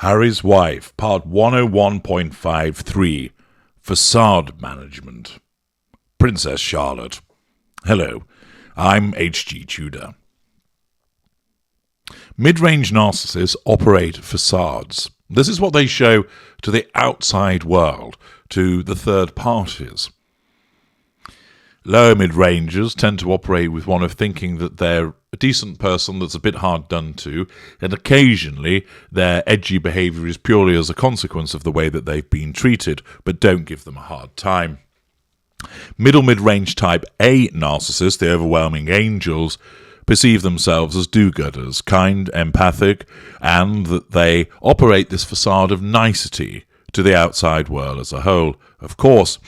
Harry's Wife, Part 101.53, Facade Management. Princess Charlotte. Hello, I'm H.G. Tudor. Mid-range narcissists operate facades. This is what they show to the outside world, to the third parties. Lower mid-rangers tend to operate with one of thinking that they're a decent person that's a bit hard done to, and occasionally their edgy behaviour is purely as a consequence of the way that they've been treated, but don't give them a hard time. Middle mid-range type A narcissists, the overwhelming angels, perceive themselves as do-gooders, kind, empathic, and that they operate this facade of nicety to the outside world as a whole. Of course,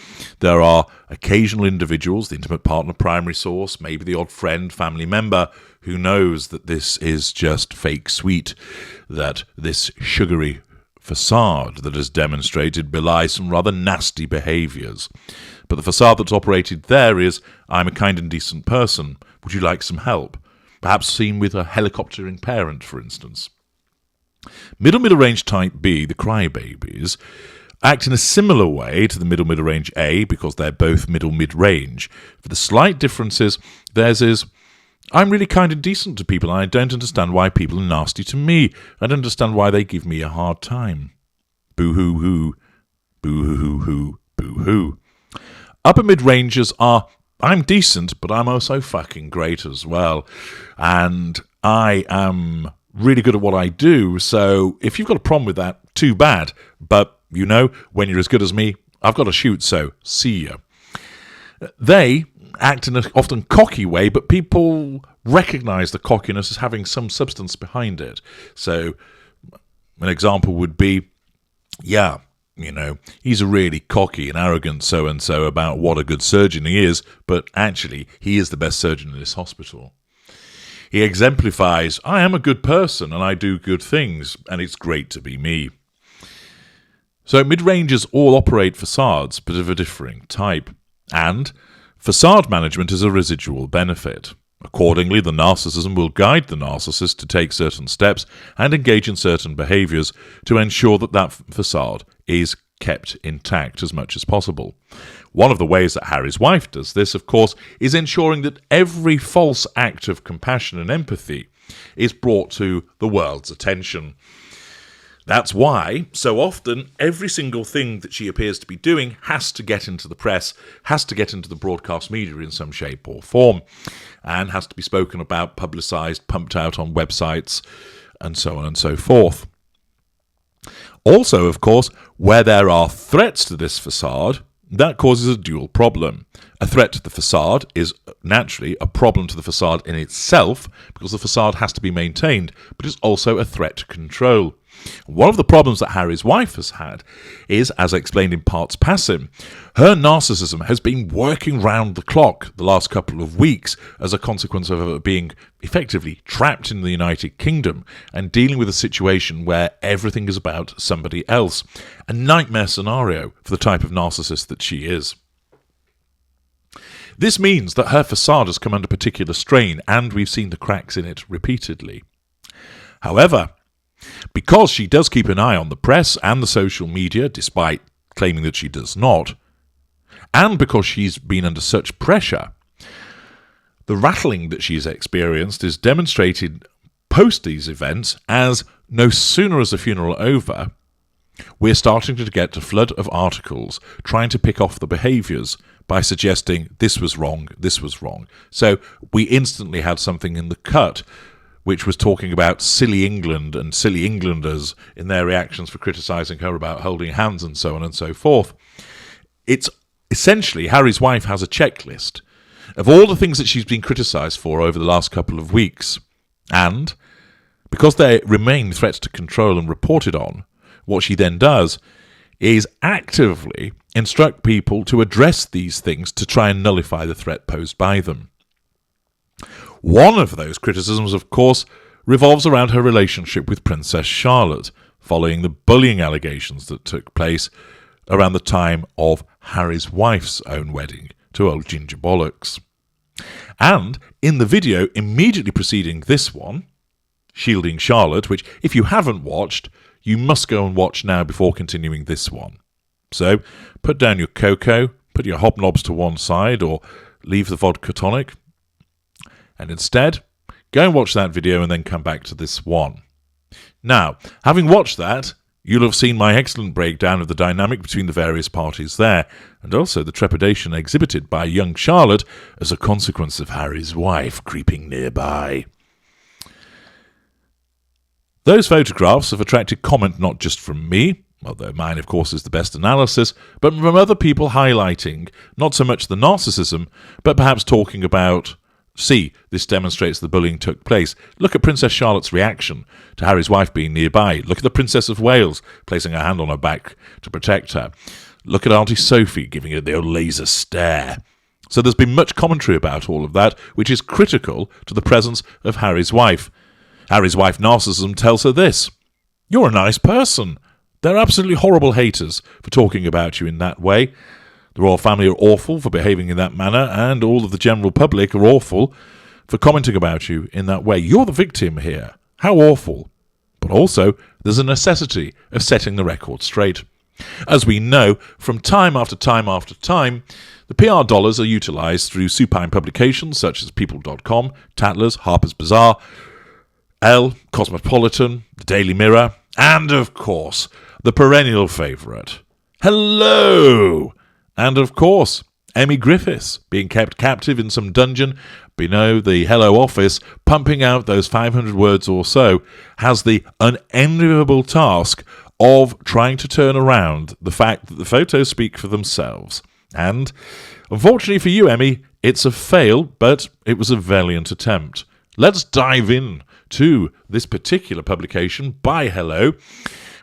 there are occasional individuals, the intimate partner, primary source, maybe the odd friend, family member, who knows that this is just fake sweet, that this sugary facade that is demonstrated belies some rather nasty behaviours. But the facade that's operated there is, I'm a kind and decent person, would you like some help? Perhaps seen with a helicoptering parent, for instance. Middle range type B, the crybabies, act in a similar way to the middle range A because they're both mid-range. For the slight differences, theirs is, I'm really kind and decent to people and I don't understand why people are nasty to me. I don't understand why they give me a hard time. Boo-hoo-hoo, boo-hoo-hoo, boo-hoo. Upper mid-rangers are, I'm decent, but I'm also fucking great as well. And I am really good at what I do, so if you've got a problem with that, too bad. But, you know, when you're as good as me, I've got to shoot, so see ya. They act in an often cocky way, but people recognise the cockiness as having some substance behind it. So, an example would be, yeah, you know, he's a really cocky and arrogant so-and-so about what a good surgeon he is, but actually, he is the best surgeon in this hospital. He exemplifies, I am a good person and I do good things, and it's great to be me. So mid-rangers all operate facades, but of a differing type. And facade management is a residual benefit. Accordingly, the narcissism will guide the narcissist to take certain steps and engage in certain behaviours to ensure that that facade is kept intact as much as possible. One of the ways that Harry's wife does this, of course, is ensuring that every false act of compassion and empathy is brought to the world's attention. That's why, so often, every single thing that she appears to be doing has to get into the press, has to get into the broadcast media in some shape or form, and has to be spoken about, publicised, pumped out on websites, and so on and so forth. Also, of course, where there are threats to this facade, that causes a dual problem. A threat to the facade is naturally a problem to the facade in itself, because the facade has to be maintained, but it's also a threat to control. One of the problems that Harry's wife has had is, as I explained in parts passing, her narcissism has been working round the clock the last couple of weeks as a consequence of her being effectively trapped in the United Kingdom and dealing with a situation where everything is about somebody else. A nightmare scenario for the type of narcissist that she is. This means that her facade has come under particular strain, and we've seen the cracks in it repeatedly. However, because she does keep an eye on the press and the social media, despite claiming that she does not, and because she's been under such pressure, the rattling that she's experienced is demonstrated post these events as no sooner is the funeral over, we're starting to get a flood of articles trying to pick off the behaviours by suggesting this was wrong, this was wrong. So we instantly had something in the cut which was talking about silly England and silly Englanders in their reactions for criticising her about holding hands and so on and so forth. It's essentially, Harry's wife has a checklist of all the things that she's been criticised for over the last couple of weeks. And because they remain threats to control and reported on, what she then does is actively instruct people to address these things to try and nullify the threat posed by them. One of those criticisms, of course, revolves around her relationship with Princess Charlotte, following the bullying allegations that took place around the time of Harry's wife's own wedding to old Ginger Bollocks. And in the video immediately preceding this one, Shielding Charlotte, which if you haven't watched, you must go and watch now before continuing this one. So, put down your cocoa, put your hobnobs to one side, or leave the vodka tonic, and instead, go and watch that video and then come back to this one. Now, having watched that, you'll have seen my excellent breakdown of the dynamic between the various parties there, and also the trepidation exhibited by young Charlotte as a consequence of Harry's wife creeping nearby. Those photographs have attracted comment not just from me, although mine, of course, is the best analysis, but from other people highlighting not so much the narcissism, but perhaps talking about, see, this demonstrates the bullying took place. Look at Princess Charlotte's reaction to Harry's wife being nearby. Look at the Princess of Wales placing her hand on her back to protect her. Look at Auntie Sophie giving her the old laser stare. So there's been much commentary about all of that, which is critical to the presence of Harry's wife. Harry's wife narcissism tells her this: "You're a nice person. They're absolutely horrible haters for talking about you in that way. The royal family are awful for behaving in that manner, and all of the general public are awful for commenting about you in that way. You're the victim here. How awful. But also, there's a necessity of setting the record straight. As we know, from time after time after time, the PR dollars are utilised through supine publications such as People.com, Tatler's, Harper's Bazaar, Elle, Cosmopolitan, the Daily Mirror, and, of course, the perennial favourite, Hello! And, of course, Emmy Griffiths, being kept captive in some dungeon below the Hello office, pumping out those 500 words or so, has the unenviable task of trying to turn around the fact that the photos speak for themselves. And, unfortunately for you, Emmy, it's a fail, but it was a valiant attempt. Let's dive in to this particular publication by Hello,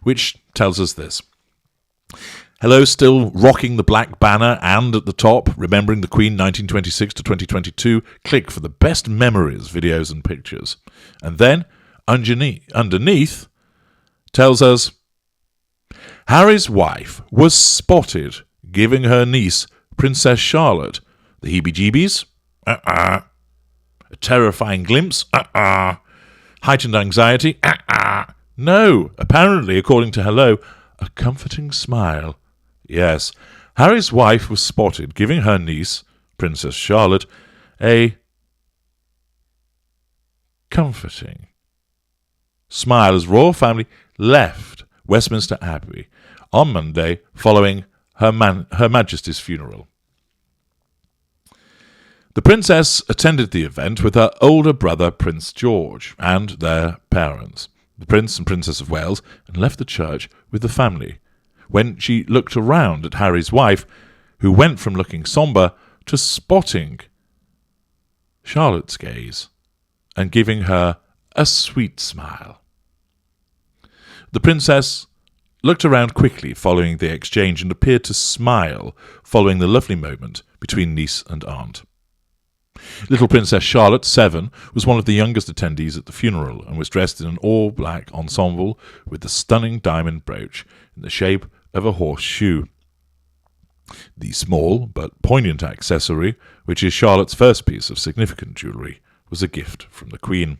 which tells us this. Hello still rocking the black banner, and at the top, remembering the Queen 1926 to 2022, click for the best memories, videos and pictures. And then, underneath tells us, Harry's wife was spotted giving her niece, Princess Charlotte, the heebie-jeebies, a terrifying glimpse, heightened anxiety, no, apparently, according to Hello, a comforting smile. Yes, Harry's wife was spotted giving her niece, Princess Charlotte, a comforting smile as royal family left Westminster Abbey on Monday following Her Majesty's funeral. The princess attended the event with her older brother Prince George and their parents, the Prince and Princess of Wales, and left the church with the family when she looked around at Harry's wife, who went from looking sombre to spotting Charlotte's gaze and giving her a sweet smile. The princess looked around quickly following the exchange and appeared to smile following the lovely moment between niece and aunt. Little Princess Charlotte, 7, was one of the youngest attendees at the funeral and was dressed in an all-black ensemble with the stunning diamond brooch in the shape of a horseshoe. The small but poignant accessory, which is Charlotte's first piece of significant jewellery, was a gift from the Queen.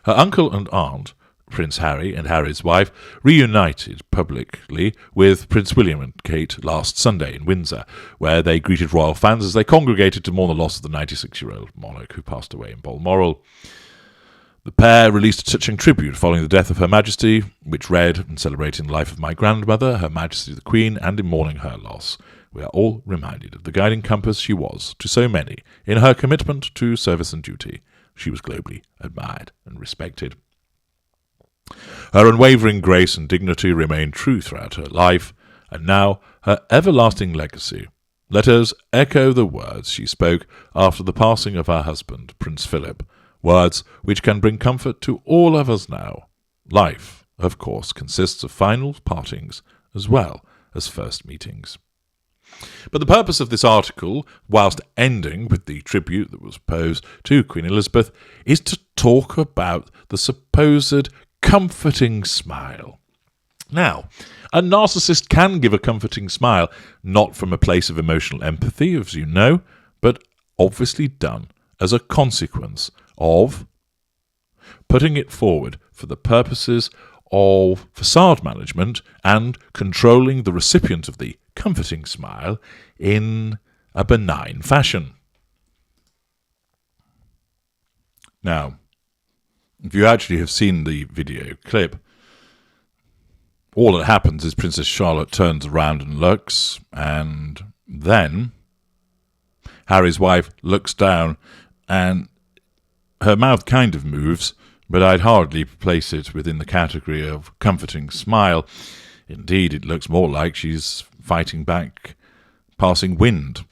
Her uncle and aunt, Prince Harry and Harry's wife, reunited publicly with Prince William and Kate last Sunday in Windsor, where they greeted royal fans as they congregated to mourn the loss of the 96-year-old monarch who passed away in Balmoral. The pair released a touching tribute following the death of Her Majesty, which read, "In celebrating the life of my grandmother, Her Majesty the Queen, and in mourning her loss, we are all reminded of the guiding compass she was to so many in her commitment to service and duty. She was globally admired and respected. Her unwavering grace and dignity remained true throughout her life, and now her everlasting legacy. Let us echo the words she spoke after the passing of her husband, Prince Philip, words which can bring comfort to all of us now. Life, of course, consists of final partings as well as first meetings." But the purpose of this article, whilst ending with the tribute that was posed to Queen Elizabeth, is to talk about the supposed comforting smile. Now, a narcissist can give a comforting smile, not from a place of emotional empathy, as you know, but obviously done as a consequence of putting it forward for the purposes of facade management and controlling the recipient of the comforting smile in a benign fashion. Now, if you actually have seen the video clip, all that happens is Princess Charlotte turns around and looks, and then Harry's wife looks down, and her mouth kind of moves, but I'd hardly place it within the category of comforting smile. Indeed, it looks more like she's fighting back passing wind.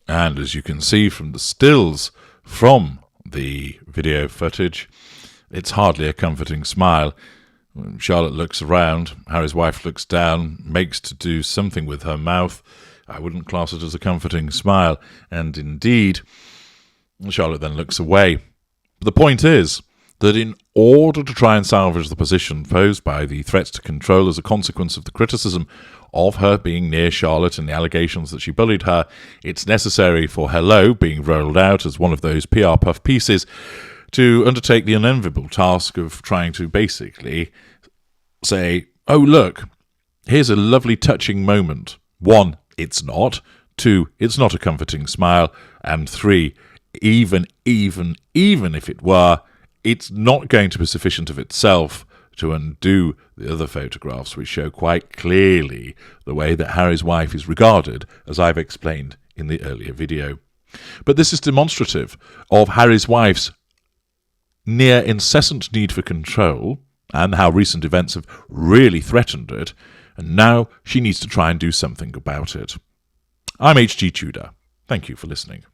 And as you can see from the stills from the video footage, it's hardly a comforting smile. Charlotte looks around, Harry's wife looks down, makes to do something with her mouth. I wouldn't class it as a comforting smile, and indeed, Charlotte then looks away. But the point is that in order to try and salvage the position posed by the threats to control as a consequence of the criticism of her being near Charlotte and the allegations that she bullied her, it's necessary for Hello, being rolled out as one of those PR puff pieces, to undertake the unenviable task of trying to basically say, oh, look, here's a lovely touching moment. 1, it's not. 2, it's not a comforting smile. And 3, even if it were, it's not going to be sufficient of itself to undo the other photographs which show quite clearly the way that Harry's wife is regarded, as I've explained in the earlier video. But this is demonstrative of Harry's wife's near incessant need for control and how recent events have really threatened it, and now she needs to try and do something about it. I'm H.G. Tudor. Thank you for listening.